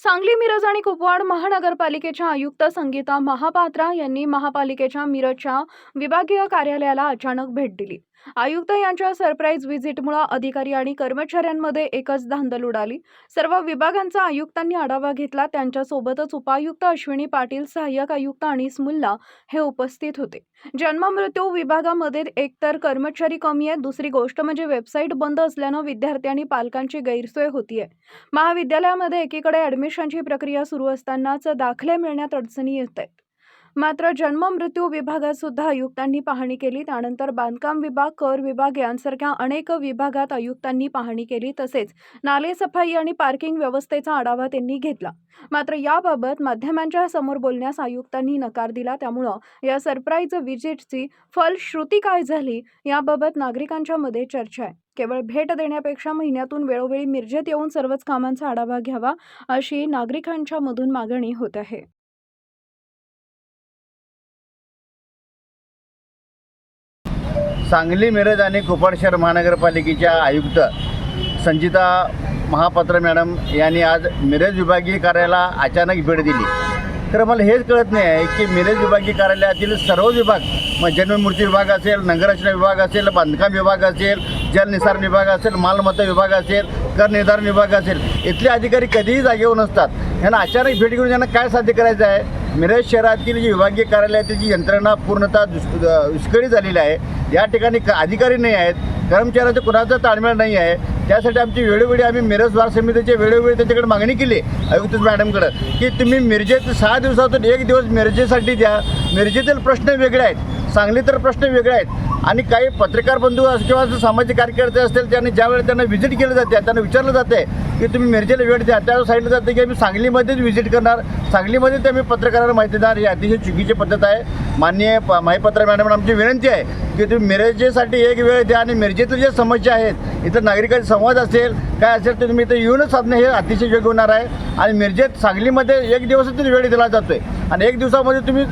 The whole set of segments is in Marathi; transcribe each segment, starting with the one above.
सांगली, मिरज आणि कुपवाड महानगरपालिकेच्या आयुक्त संगीता महापात्रा यांनी महापालिकेच्या मिरजच्या विभागीय कार्यालयाला अचानक भेट दिली। आयुक्त यांच्या सरप्राईज व्हिजिटमुळे अधिकारी आणि कर्मचाऱ्यांमध्ये एकच धांदल उडाली। सर्व विभागांचा आयुक्तांनी आढावा घेतला। त्यांच्यासोबतच उपायुक्त अश्विनी पाटील, सहाय्यक आयुक्त अनीस मुल्ला हे उपस्थित होते। जन्म मृत्यू विभागामध्ये एकतर कर्मचारी कमी आहेत, दुसरी गोष्ट म्हणजे वेबसाईट बंद असल्याने विद्यार्थी आणि पालकांची गैरसोय होतीये। महाविद्यालयामध्ये एकीकडे ॲडमिशनची प्रक्रिया सुरू असतानाच दाखले मिळण्यात अडचणी येत आहेत। मात्र जन्म मृत्यू विभागात सुद्धा आयुक्तांनी पाहणी केली। त्यानंतर बांधकाम विभाग, कर विभाग यांसारख्या अनेक विभागात आयुक्तांनी पाहणी केली। तसेच नाले सफाई आणि पार्किंग व्यवस्थेचा आढावा त्यांनी घेतला। मात्र याबाबत माध्यमांच्या समोर बोलण्यास आयुक्तांनी नकार दिला। त्यामुळे या सरप्राईज व्हिजिटची फलश्रुती काय झाली याबाबत नागरिकांच्या मध्ये चर्चा आहे। केवळ भेट देण्यापेक्षा महिन्यातून वेळोवेळी मिरजेत येऊन सर्वच कामांचा आढावा घ्यावा अशी नागरिकांच्या मधून मागणी होत आहे। सांगली, मिरज आणि कुपवाड शहर महानगरपालिकेच्या आयुक्त संगीता महापात्रा मॅडम यांनी आज मिरज विभागीय कार्यालयाला अचानक भेट दिली। तर मला हेच कळत नाही आहे की मिरज विभागीय कार्यालयातील सर्व विभाग, मग जन्ममृत्यू विभाग असेल, नगररचना विभाग असेल, बांधकाम विभाग असेल, जलनिसारण विभाग असेल, मालमत्ता विभाग असेल, कर निर्धारण विभाग असेल, इथले अधिकारी कधीही जागेवर नसतात। यांना अचानक भेट घेऊन यांना काय साध्य करायचं आहे? मिरज शहरातील जी विभागीय कार्यालयातील जी यंत्रणा पूर्णतः विस्कळीत झालेली आहे। या ठिकाणी अधिकारी नाही आहेत, कर्मचाऱ्यांचं कुणाचा ताळमेळ नाही आहे। त्यासाठी आमची वेळोवेळी आम्ही मिरज बार समितीचे वेळोवेळी त्यांच्याकडे मागणी केली आयुक्त मॅडमकडे की तुम्ही मिरजेत 6 दिवसातून 1 दिवस मिरजेसाठी द्या। मिरजेतील प्रश्न वेगळे आहेत, सांगली तर प्रश्न वेगळे आहेत। आणि काही पत्रकार बंधू किंवा सामाजिक कार्यकर्ते असतील त्यांनी ज्यावेळी त्यांना व्हिजिट केलं जाते, त्यांना विचारलं जाते की तुम्ही मिरजेला वेळ द्या, त्यावर सांगितलं जातं की आम्ही सांगलीमध्येच व्हिजिट करणार, सांगलीमध्ये ते आम्ही पत्रकारांना माहिती देणार। ही अतिशय चुकीची पद्धत आहे। माननीय महापात्रा मॅडम, आमची विनंती आहे की तुम्ही मिरजेसाठी एक वेळ द्या आणि मिरजेतील ज्या समस्या आहेत, इथं नागरिकांचा संवाद असेल काय असेल तर तुम्ही इथं येऊनच साधणं हे अतिशय योग्य होणार आहे। आणि मिरजेत सांगलीमध्ये 1 दिवसातून वेळ दिला जातो आहे आणि 1 दिवसामध्ये तुम्ही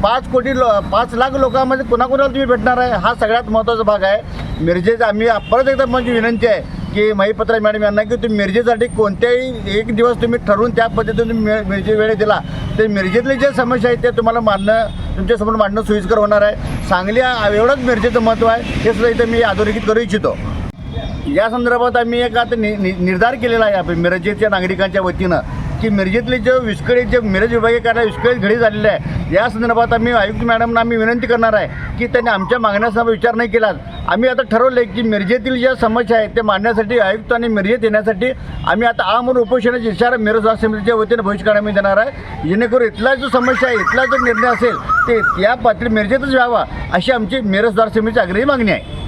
5 लाख लोकांमध्ये कुणाकुणाला तुम्ही भेटणार आहे, हा सगळ्यात महत्त्वाचा भाग आहे। मिरजेत आम्ही परत एकदा माझी विनंती आहे की महापात्रा मॅडम यांना की तुम्ही मिरजेसाठी कोणत्याही 1 दिवस तुम्ही ठरवून त्या पद्धतीने तुम्ही मिरजे वेळ दिला तर मिरजेतले जे समस्या आहेत ते तुम्हाला तुमच्यासमोर मांडणं सोयीस्कर होणार आहे। सांगली एवढंच मिरजेचं महत्त्व आहे हे सुद्धा इथं मी अधोरेखित करू इच्छितो। या संदर्भात आम्ही एक आता निर्धार केलेला आहे आपण मिरजेच्या नागरिकांच्या वतीनं की मिरजेतले जे विस्कळीत जे मिरज विभागीय कार्यालय विस्कळीत घडी झालेले आहे, या संदर्भात आम्ही आयुक्त मॅडमना आम्ही विनंती करणार आहे की त्यांनी आमच्या मागण्याचा विचार नाही केला। आम्ही आता ठरवलं आहे की मिरजेतील ज्या समस्या आहेत ते मांडण्यासाठी आयुक्त आणि मिरजेत येण्यासाठी आम्ही आता आमरण उपोषणाचा इशारा मिरज बार समितीच्या वतीनं भविष्य काळामध्ये देणार आहे। जेणेकरून इथला जो समस्या आहे, इथला जो निर्णय असेल ते या पातळी मिरजेतच व्हावा अशी आमची मिरज बार समितीची आग्रही मागणी आहे।